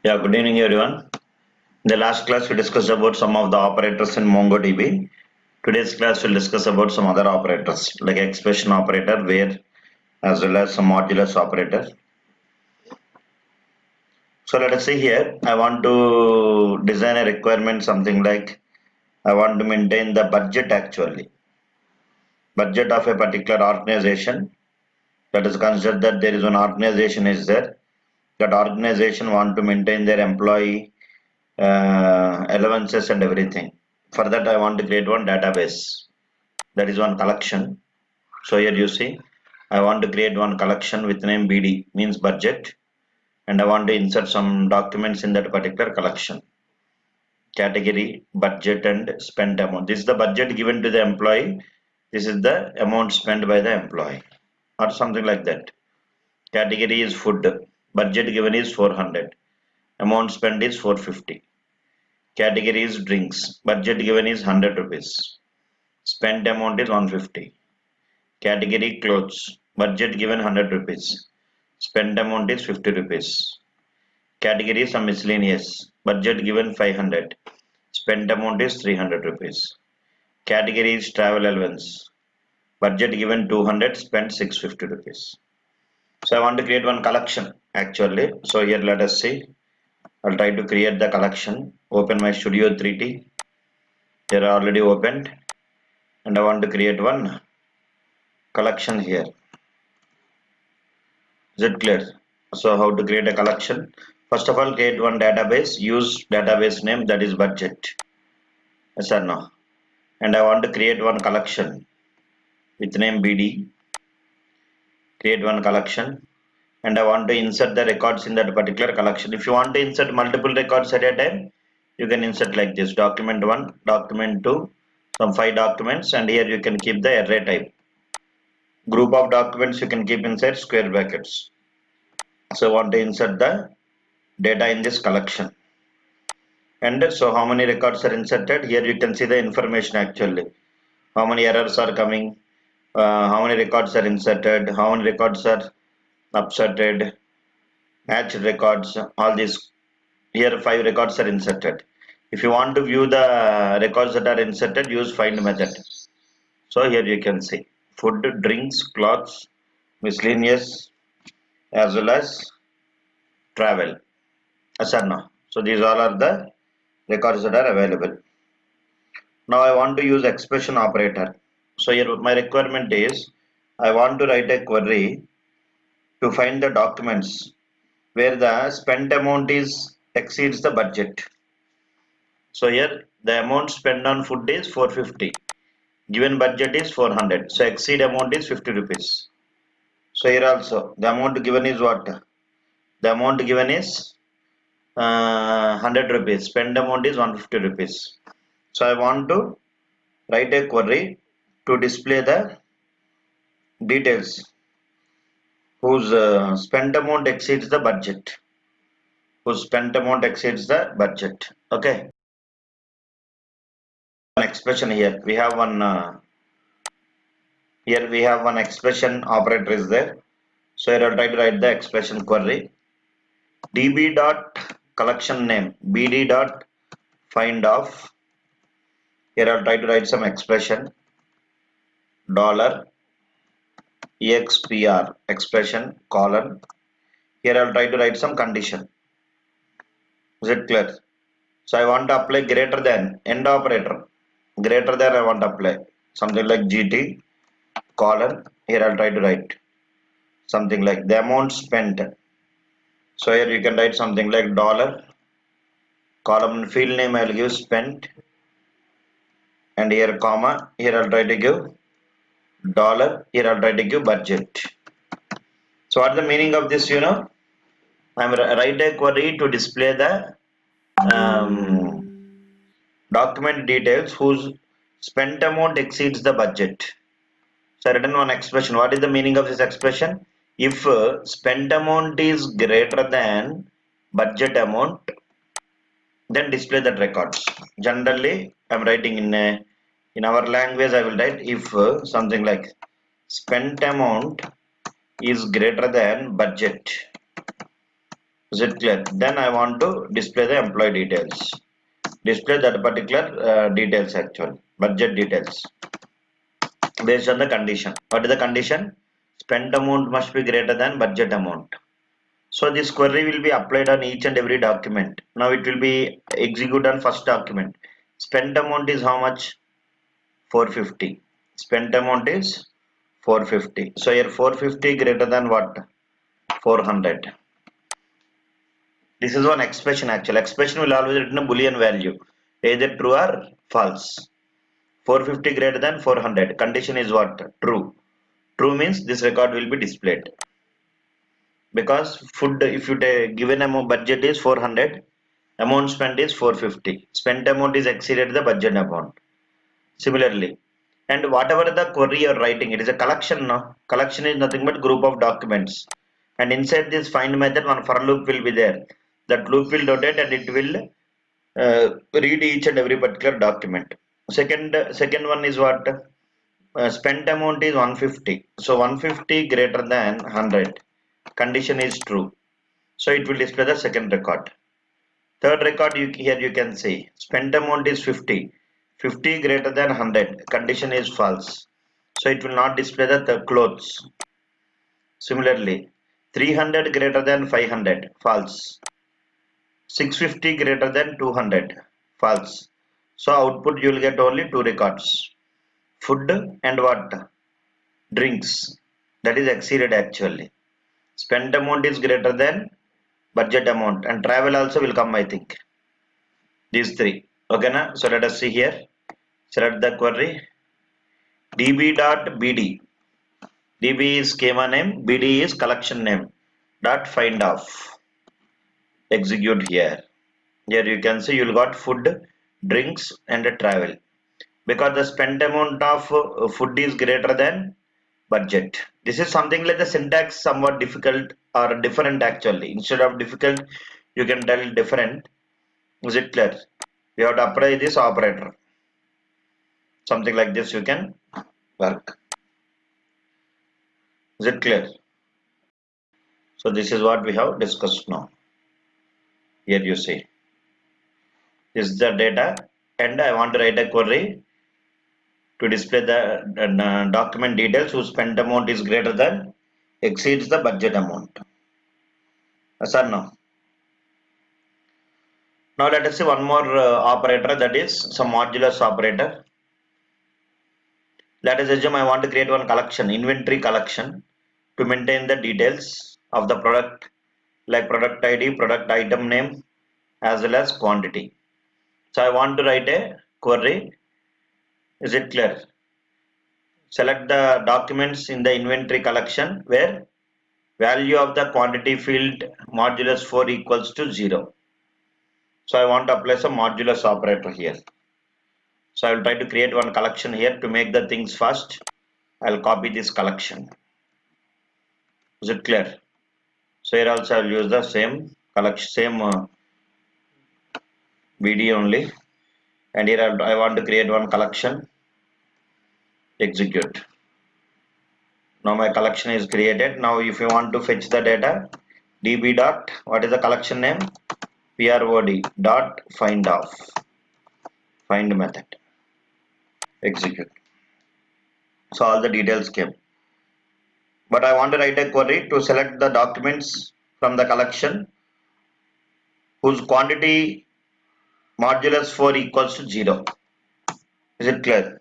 Yeah, good evening everyone. In the last class we discussed about some of the operators in MongoDB. Today's class will discuss about some other operators like expression operator, where as well as some modulus operator. So let us see here. I want to design a requirement something like I want to maintain the budget actually. Budget of a particular organization. Let us consider that there is one organization is there. That organization want to maintain their employee allowances and everything. For that, I want to create one database. That is one collection. So here you see, I want to create one collection with name BD, means budget, and I want to insert some documents in that particular collection. Category, budget, and spent amount. This is the budget given to the employee. This is the amount spent by the employee, or something like that. Category is food. Budget given is 400. Amount spent is 450. Category is drinks. Budget given is 100 rupees. Spent amount is 150. Category clothes. Budget given 100 rupees. Spent amount is 50 rupees. Category some miscellaneous. Budget given 500. Spent amount is 300 rupees. Category is travel allowance. Budget given 200. Spent 650 rupees. So I want to create one collection actually. So here let us see. I'll try to create the collection. Open my Studio 3D. Here already opened. And I want to create one collection here. Is it clear? So how to create a collection? First of all, create one database. Use database name, that is budget. Yes or no? And I want to create one collection with name BD. Create one collection. And I want to insert the records in that particular collection. If you want to insert multiple records at a time, you can insert like this: document 1, document 2, some 5 documents, and here you can keep the array type. Group of documents you can keep inside square brackets. So I want to insert the data in this collection. And so how many records are inserted? Here you can see the information actually. How many errors are coming, how many records are inserted, how many records are upserted, matched records, all these. Here 5 records are inserted. If you want to view the records that are inserted, use find method. So here you can see food, drinks, clothes, miscellaneous, as well as travel. Yes or no? So these all are the records that are available. Now I want to use expression operator. So here my requirement is I want to write a query to find the documents where the spent amount is exceeds the budget. So here the amount spent on food is 450. Given budget is 400. So exceed amount is 50 rupees. So here also the amount given is what? The amount given is 100 rupees. Spend amount is 150 rupees. So I want to write a query to display the details whose spent amount exceeds the budget. Whose spent amount exceeds the budget. Okay. An expression here. We have one. Here we have one expression operator is there. So here I'll try to write the expression query. db dot collection name bd dot find of. Here I'll try to write some expression. Dollar expr expression colon. Here I'll try to write some condition. Is it clear? So I want to apply greater than end operator. Greater than I want to apply something like gt colon. Here I'll try to write something like the amount spent. So here you can write something like dollar column field name I'll give spent, and here comma. Here I'll try to give dollar. Here I'll try to give budget. So what's the meaning of this? I'm write a query to display the document details whose spent amount exceeds the budget. So I written one expression. What is the meaning of this expression? If spent amount is greater than budget amount, then display that records. Generally, I'm writing in our language. I will write if something like spent amount is greater than budget. Is it clear? Then I want to display the employee details. Display that particular details actually, budget details based on the condition. What is the condition? Spent amount must be greater than budget amount. So this query will be applied on each and every document. Now it will be executed on first document. Spent amount is how much? 450. Spent amount is 450. So here 450 greater than what? 400. This is one expression actually. Expression will always return a boolean value, either true or false. 450 greater than 400. Condition is what? True. True means this record will be displayed. Because food, if you given amount budget is 400, amount spent is 450. Spent amount is exceeded the budget amount. Similarly, and whatever the query you are writing, it is a collection. No? Collection is nothing but group of documents. And inside this find method, one for loop will be there. That loop will rotate and it will read each and every particular document. Second one is what? Spent amount is 150. So 150 greater than 100. Condition is true. So it will display the second record. Third record, here you can see spent amount is 50. 50 greater than 100. Condition is false. So it will not display the clothes. Similarly, 300 greater than 500. False. 650 greater than 200. False. So output you will get only two records. Food and what? Drinks. That is exceeded actually. Spent amount is greater than budget amount, and travel also will come, I think. These three. Okay, na? So let us see here. Select the query. db.bd. db is schema name, bd is collection name. Dot find off. Execute here. Here you can see you'll got food, drinks, and travel. Because the spent amount of food is greater than budget. This is something like the syntax somewhat difficult or different actually. Instead of difficult, you can tell different. Is it clear? You have to apply this operator. Something like this you can work. Is it clear? So this is what we have discussed now. Here you see. This is the data and I want to write a query to display the document details whose spent amount is greater than exceeds the budget amount. Yes or no? Now let us see one more operator, that is some modulus operator. Let us assume I want to create one collection, inventory collection, to maintain the details of the product like product ID, product item name, as well as quantity. So I want to write a query. Is it clear? Select the documents in the inventory collection where value of the quantity field modulus 4 equals to 0. So I want to apply some modulus operator here. So I will try to create one collection here to make the things fast. I will copy this collection. Is it clear? So here also I will use the same collection, same BD only. And here I want to create one collection. Execute. Now my collection is created. Now if you want to fetch the data, db dot, what is the collection name? prod dot find off. Find method. Execute. So all the details came. But I want to write a query to select the documents from the collection whose quantity modulus 4 equals to 0. Is it clear?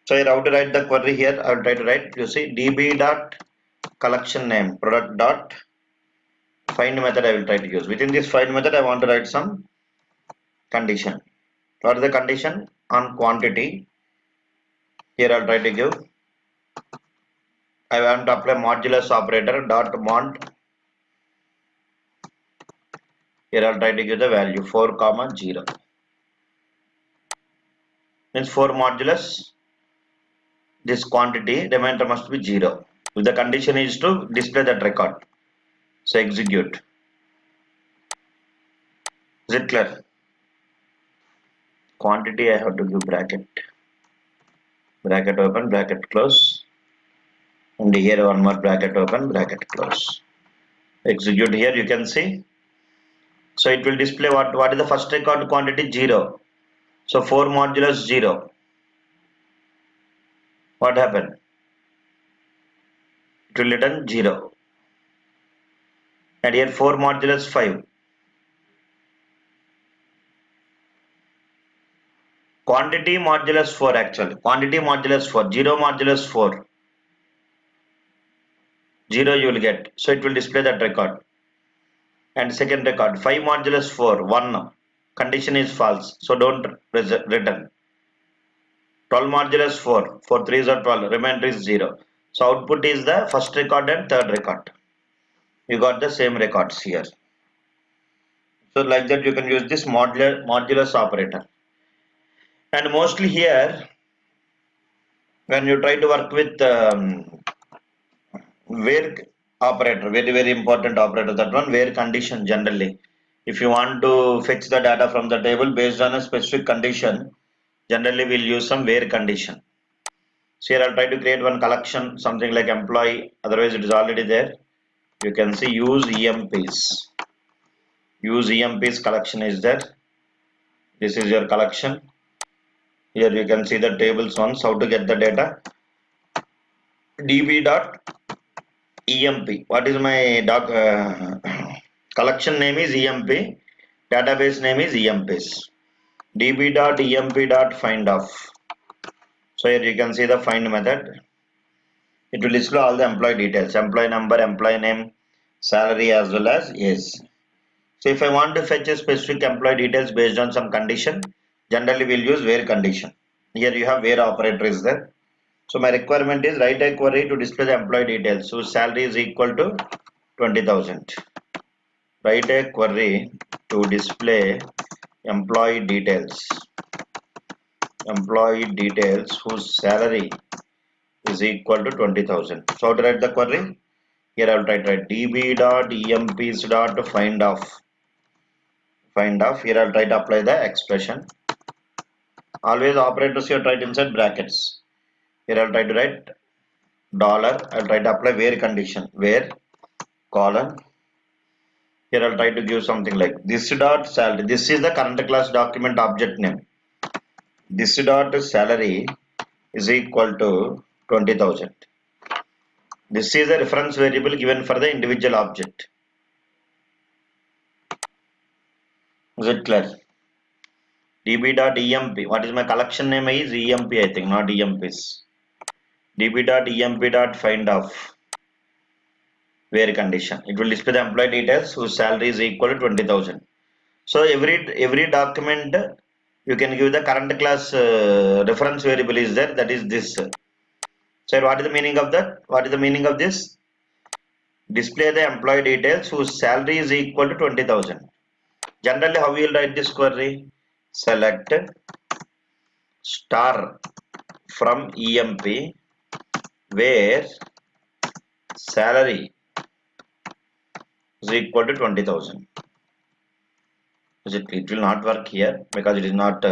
So here how to write the query here? I will try to write, you see, db dot collection name product dot find method I will try to use. Within this find method I want to write some condition. What is the condition? On quantity. Here I'll try to give, I want to apply modulus operator dot mont. Here I'll try to give the value 4 comma 0. Means 4 modulus this quantity, remainder must be 0. If the condition is to display that record. So execute. Is it clear? Quantity I have to give bracket. Bracket open, bracket close. And here one more bracket open, bracket close. Execute here, you can see So it will display what is the first record quantity? 0. So 4 modulus 0. What happened? It will return 0. And here 4 modulus 5. Quantity modulus 4 actually. Quantity modulus 4. 0 modulus 4. 0 you will get. So it will display that record. And second record 5 modulus 4. 1. Condition is false. So don't return. 12 modulus 4. 4 3s are 12. Remainder is 0. So output is the first record and third record. You got the same records here. So like that you can use this modulus operator. And mostly here when you try to work with where operator, very important operator, that one where condition generally. If you want to fetch the data from the table based on a specific condition, generally we'll use some where condition. So here I'll try to create one collection, something like employee, otherwise it is already there. You can see use EMPs. Use EMPs collection is there. This is your collection. Here you can see the tables ones, how to get the data. db.emp. What is my collection name is EMP. Database name is EMPs. db.emp.findoff. So here you can see the find method. It will display all the employee details, employee number, employee name, salary as well as age. So if I want to fetch a specific employee details based on some condition, generally we'll use where condition. Here you have where operator is there. So my requirement is write a query to display the employee details. So salary is equal to 20,000. Write a query to display employee details. Employee details whose salary is equal to 20,000. So how to write the query? Here I will write db.emps.findoff. Find off. Here I'll try to apply the expression. Always operators here try to insert brackets. Here I'll try to write dollar. I'll try to apply where condition. Where colon. Here I'll try to give something like this dot salary. This is the current class document object name. This dot salary is equal to 20,000. This is a reference variable given for the individual object. Is it clear? db.emp. What is my collection name is EMP, I think, not EMPs. db.emp.findoff. Where condition. It will display the employee details whose salary is equal to 20,000. So every document you can give the current class reference variable is there. That is this. So what is the meaning of that? What is the meaning of this? Display the employee details whose salary is equal to 20,000. Generally, how we will write this query? Select star from EMP where salary is equal to 20,000. It will not work here because it is not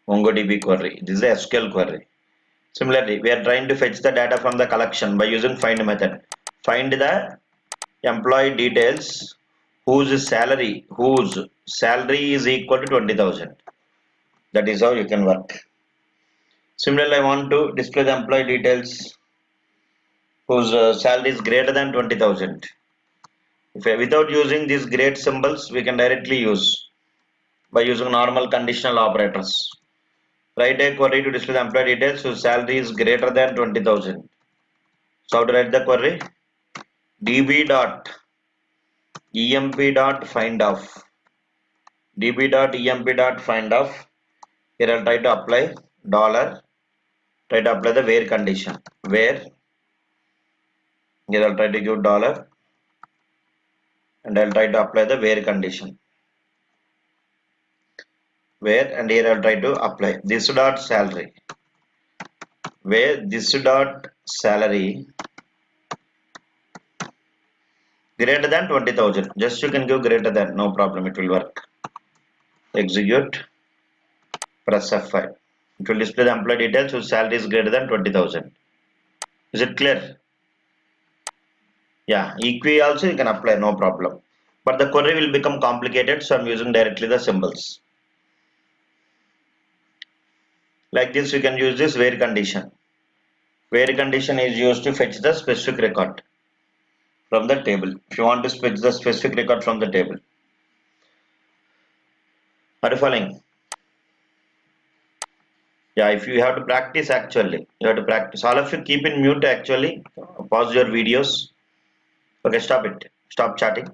MongoDB query. This is a SQL query. Similarly, we are trying to fetch the data from the collection by using find method. Find the employee details whose salary is equal to 20,000. That is how you can work. Similarly, I want to display the employee details whose salary is greater than 20,000. Without using these great symbols, we can directly use by using normal conditional operators. Write a query to display the employee details whose salary is greater than 20,000. So how to write the query? db.emp.findoff. db.emp.findoff. Here I'll try to apply dollar. Try to apply the where condition. Where. Here I'll try to give dollar. And I'll try to apply the where condition. Where, and here I'll try to apply this dot salary. Where this dot salary greater than 20,000. Just you can give greater than, no problem, it will work. Execute, press F5. It will display the employee details whose salary is greater than 20,000. Is it clear? Yeah, equi also you can apply, no problem. but the query will become complicated, so I'm using directly the symbols. Like this, you can use this where condition. Where condition is used to fetch the specific record from the table. If you want to fetch the specific record from the table. Are you following? Yeah, if you have to practice actually, you have to practice. All of you keep in mute actually. Pause your videos. Okay, stop it. Stop chatting.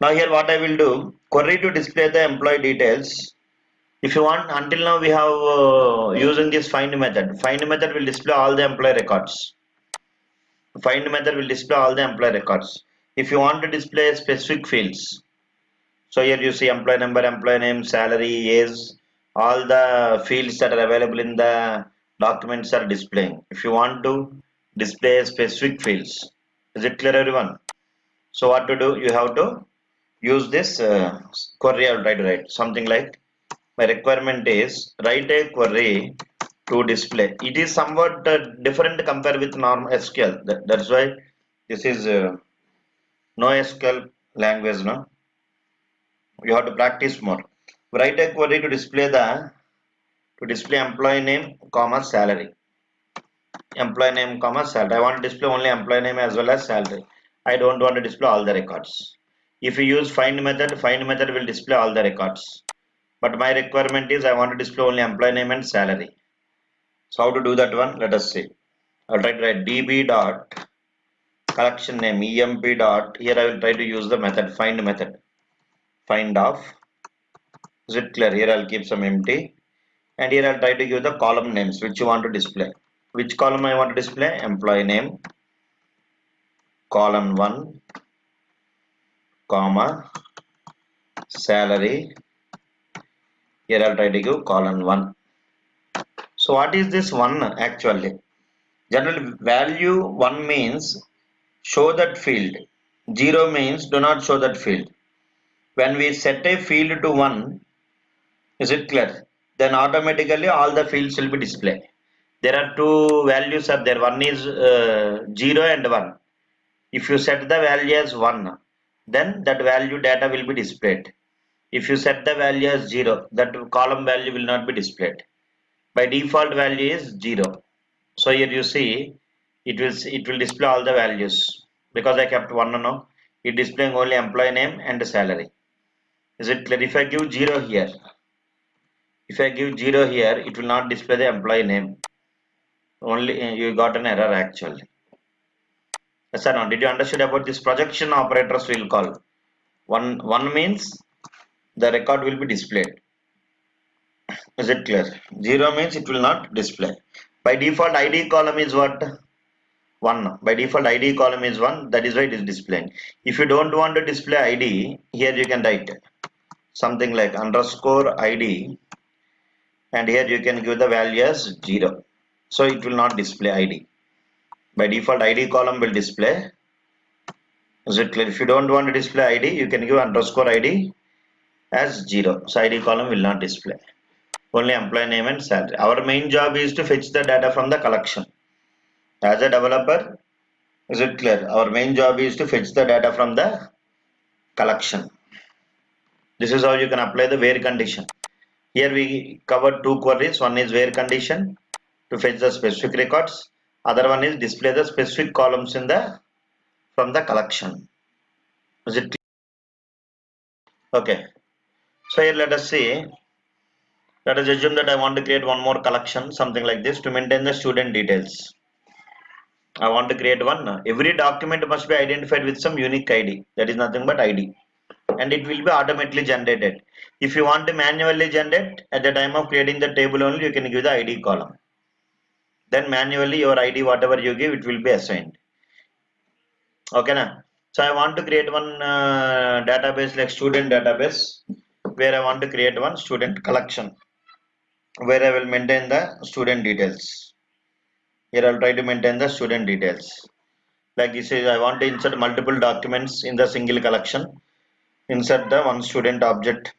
Now here what I will do, query to display the employee details. If you want, until now we have using this find method. Find method will display all the employee records. Find method will display all the employee records. If you want to display specific fields, so here you see employee number, employee name, salary, age, all the fields that are available in the documents are displaying. If you want to display specific fields, is it clear everyone? So what to do? You have to use this query. I will try to write something like my requirement is write a query to display. It is somewhat different compared with normal SQL. That's why this is no SQL language. No, you have to practice more. Write a query to display employee name, comma salary. Employee name, comma salary. I want to display only employee name as well as salary. I don't want to display all the records. If you use find method will display all the records. But my requirement is I want to display only employee name and salary. So how to do that one? Let us see. I'll try to write db dot collection name emp dot. Here I will try to use the method find method. Find of. Is it clear? Here I'll keep some empty. And here I'll try to give the column names which you want to display. Which column I want to display? Employee name, column 1, comma, salary. Here I'll try to give column 1. So what is this 1 actually? General value 1 means show that field. 0 means do not show that field. When we set a field to 1, is it clear? Then automatically all the fields will be displayed. There are two values are there. One is 0 and 1. If you set the value as 1, then that value data will be displayed. If you set the value as 0, that column value will not be displayed. By default value is 0. So here you see it will display all the values because I kept 1 now. It displaying only employee name and salary. Is it clear? If I give 0 here, it will not display the employee name. Only you got an error actually. Yes or no? Did you understand about this projection operators will call? One means the record will be displayed. Is it clear? 0 means it will not display. By default ID column is what? 1. By default ID column is 1. That is why it is displaying. If you don't want to display ID, here you can write something like underscore ID, and here you can give the value as 0. So it will not display ID. By default ID column will display. Is it clear? If you don't want to display ID, you can give underscore ID as 0. So ID column will not display. Only employee name and salary. Our main job is to fetch the data from the collection. As a developer, is it clear? Our main job is to fetch the data from the collection. This is how you can apply the where condition. Here we covered two queries. One is where condition to fetch the specific records. Other one is display the specific columns in the from the collection. Is it clear? Okay? So here let us see. Let us assume that I want to create one more collection, something like this, to maintain the student details. I want to create one. Every document must be identified with some unique ID. That is nothing but ID. And it will be automatically generated. If you want to manually generate, at the time of creating the table only, you can give the ID column. Then manually your ID, whatever you give, it will be assigned. Okay, na? So I want to create one database like student database, where I want to create one student collection, where I will maintain the student details. Here I'll try to maintain the student details. Like this is I want to insert multiple documents in the single collection. Insert the one student object,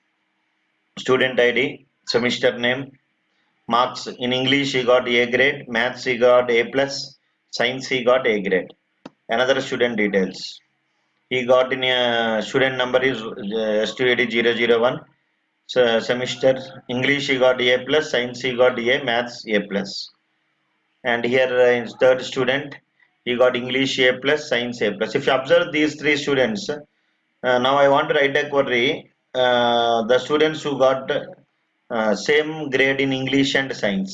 student ID, semester name, marks. In English he got A grade, maths he got A plus, science he got A grade. Another student details. he got in a student number is STAD 001. So semester English he got A plus, science he got A, maths A plus. And here in third student he got English A plus, science A plus. If you observe these three students, now I want to write a query. The students who got same grade in English and science.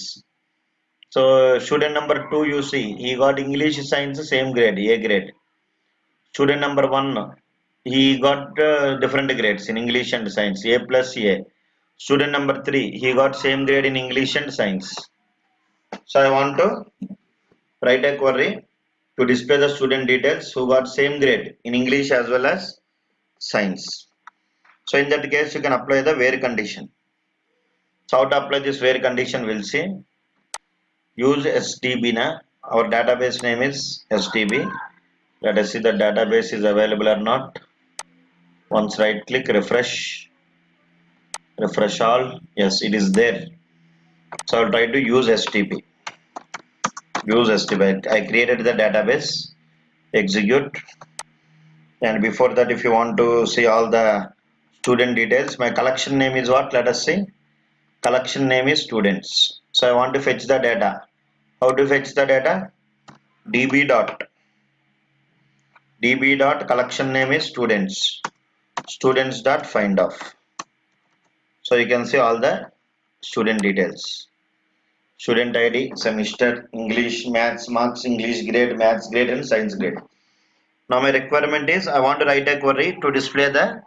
So student number 2, you see he got English science same grade, A grade. Student number 1, he got different grades in English and science, A plus A. Student number 3, he got same grade in English and science. So I want to write a query to display the student details who got same grade in English as well as science. So in that case, you can apply the where condition. So how to apply this where condition, we'll see. Use STB na. Our database name is STB. Let us see the database is available or not. Once right click, refresh all. Yes, it is there. So I'll try to use STB. Use STB. I created the database. Execute. And before that, if you want to see all the student details, my collection name is what? Let us see. Collection name is students. So I want to fetch the data. How to fetch the data? db dot collection name is students. Students dot find off. So you can see all the student details. Student ID, semester, English, maths, marks, English grade, maths grade, and science grade. Now my requirement is I want to write a query to display the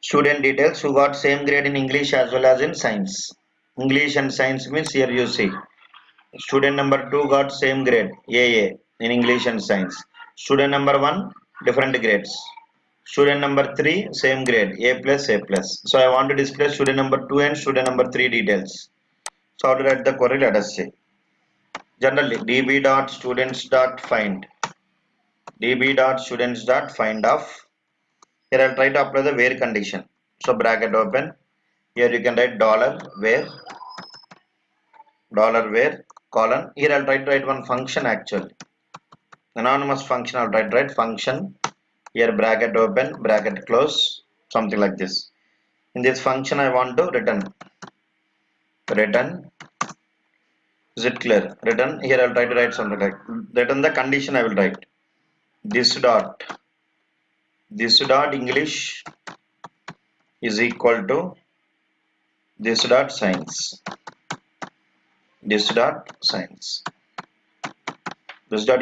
student details who got same grade in English as well as in science. English and science means here you see. Student number 2 got same grade AA in English and science. Student number 1 different grades. Student number 3 same grade A plus A plus. So I want to display student number 2 and student number 3 details. So how to write the query, let us see. Generally db.students.find of. Here I'll try to apply the where condition. So bracket open. Here you can write $where colon. Here I'll try to write one function actually. Anonymous function, I'll write function. Here bracket open, bracket close, something like this. In this function I want to return. Is it clear? Return. Here I'll try to write something like return the condition I will write. This dot English is equal to this dot science. This dot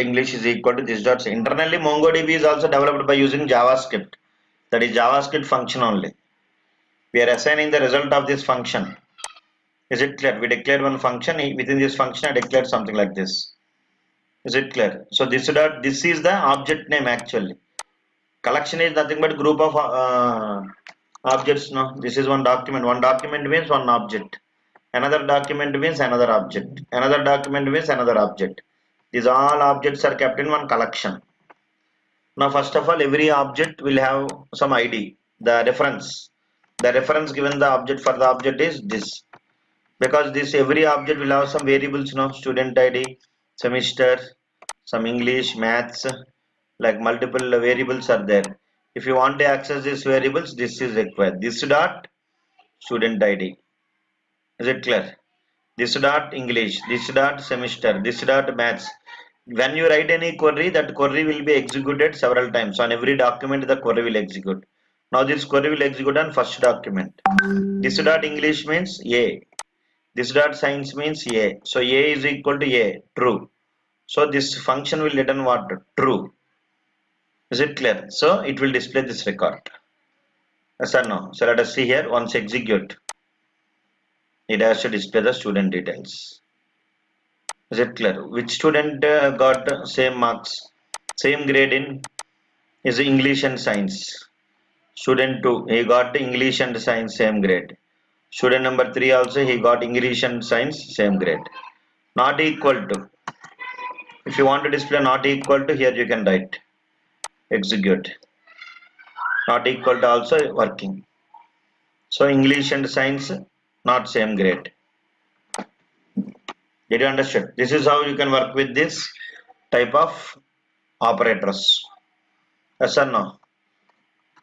English is equal to this dot. Internally MongoDB is also developed by using JavaScript. That is JavaScript function only. We are assigning the result of this function. Is it clear? We declared one function. Within this function I declared something like this. Is it clear? So this is the object name actually. Collection is nothing but group of objects. No, this is one document. One document means one object. Another document means another object. Another document means another object. These all objects are kept in one collection. Now first of all, every object will have some ID. The reference given the object for the object is this. Because this every object will have some variables, student ID, semester, some English, maths, like multiple variables are there. If you want to access these variables, this is required. This dot student ID. Is it clear? This dot English, this dot semester, this dot maths. When you write any query, that query will be executed several times. On every document, the query will execute. Now this query will execute on first document. This dot English means A. This dot science means A. So A is equal to A, true. So this function will return what? True. Is it clear? So it will display this record. Yes or no? So let us see here. Once execute, it has to display the student details. Is it clear? Which student got same marks, same grade in is English and science? Student 2, he got English and science same grade. Student number 3 also, he got English and science same grade. Not equal to. If you want to display not equal to, here you can write execute. Not equal to also working. So English and science not same grade. Did you understand? This is how you can work with this type of operators. Yes or no?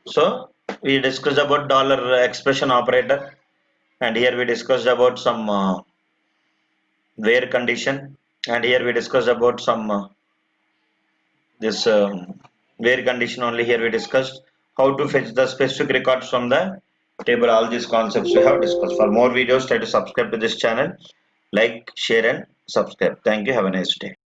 So we discussed about dollar expression operator, and here we discussed about some where condition, and here we discussed about some this where condition only. Here we discussed how to fetch the specific records from the table. All these concepts we have discussed. For more videos, try to subscribe to this channel, like, share and subscribe. Thank you. Have a nice day.